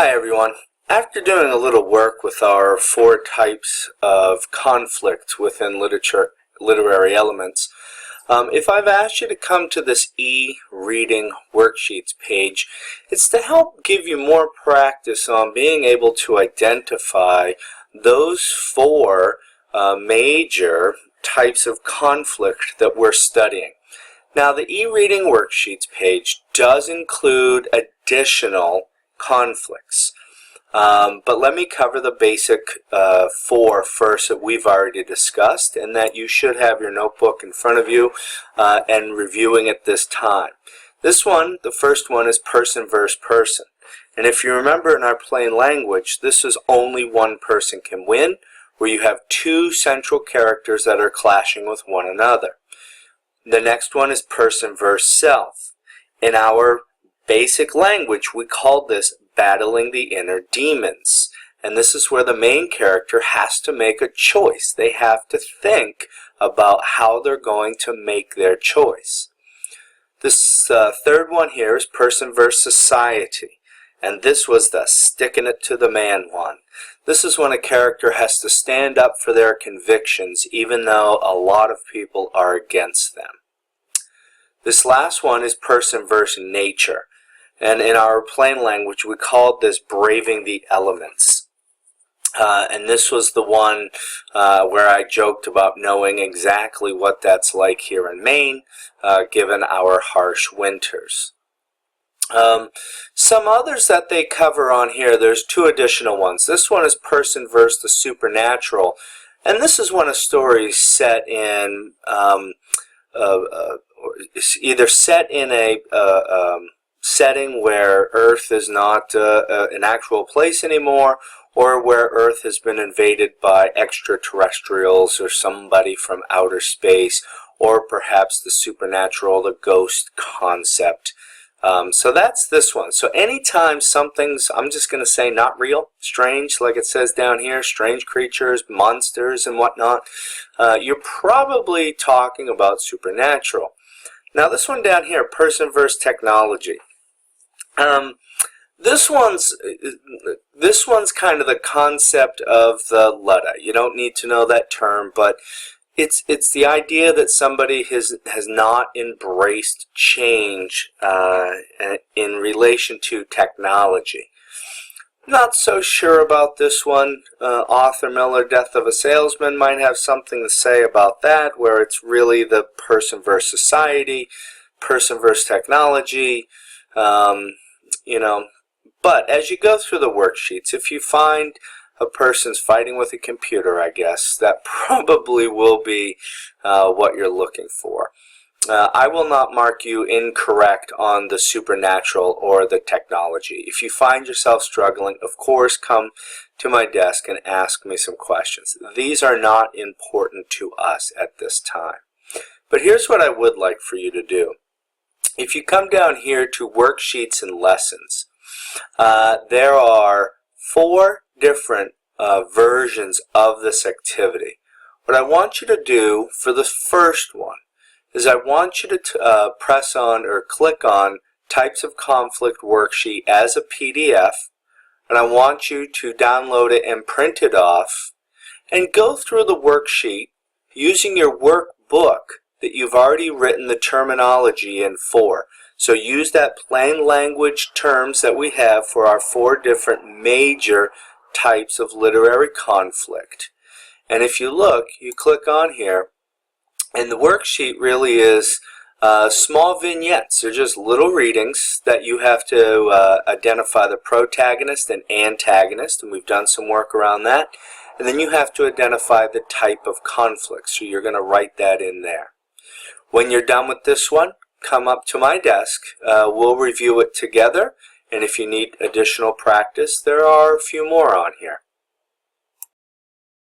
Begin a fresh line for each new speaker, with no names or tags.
Hi everyone. After doing a little work with our 4 types of conflict within literary elements, if I've asked you to come to this e-reading worksheets page, it's to help give you more practice on being able to identify those 4 major types of conflict that we're studying. Now, the e-reading worksheets page does include additional conflicts. But let me cover the basic 4 first that we've already discussed and that you should have your notebook in front of you and reviewing at this time. This one, the first one, is person versus person. And if you remember in our plain language, this is only one person can win, where you have 2 central characters that are clashing with one another. The next one is person versus self. In our basic language, we call this battling the inner demons. And this is where the main character has to make a choice. They have to think about how they're going to make their choice. This third one here is person versus society. And this was the sticking it to the man one. This is when a character has to stand up for their convictions even though a lot of people are against them. This last one is person versus nature. And in our plain language, we called this braving the elements. And this was the one where I joked about knowing exactly what that's like here in Maine, given our harsh winters. Some others that they cover on here, there's 2 additional ones. This one is person versus the supernatural. And this is when a story is set in, either set in a setting where Earth is not an actual place anymore, or where Earth has been invaded by extraterrestrials or somebody from outer space, or perhaps the supernatural, the ghost concept. So that's this one. So anytime something's, I'm just going to say, not real, strange, like it says down here, strange creatures, monsters and whatnot, you're probably talking about supernatural. Now this one down here, person versus technology. This one's kind of the concept of the Ludda. You don't need to know that term, but it's the idea that somebody has not embraced change in relation to technology. Not so sure about this one. Arthur Miller, Death of a Salesman, might have something to say about that, where it's really the person versus society, person versus technology. But as you go through the worksheets, if you find a person's fighting with a computer, I guess, that probably will be what you're looking for. I will not mark you incorrect on the supernatural or the technology. If you find yourself struggling, of course, come to my desk and ask me some questions. These are not important to us at this time. But here's what I would like for you to do. If you come down here to worksheets and lessons, there are 4 different versions of this activity. What I want you to do for the first one is I want you to press on or click on Types of Conflict Worksheet as a PDF, and I want you to download it and print it off and go through the worksheet using your workbook that you've already written the terminology in for. So use that plain language terms that we have for our 4 different major types of literary conflict. And if you look, you click on here, and the worksheet really is small vignettes. They're just little readings that you have to identify the protagonist and antagonist, and we've done some work around that. And then you have to identify the type of conflict, so you're going to write that in there. When you're done with this one, come up to my desk. We'll review it together, and if you need additional practice, there are a few more on here.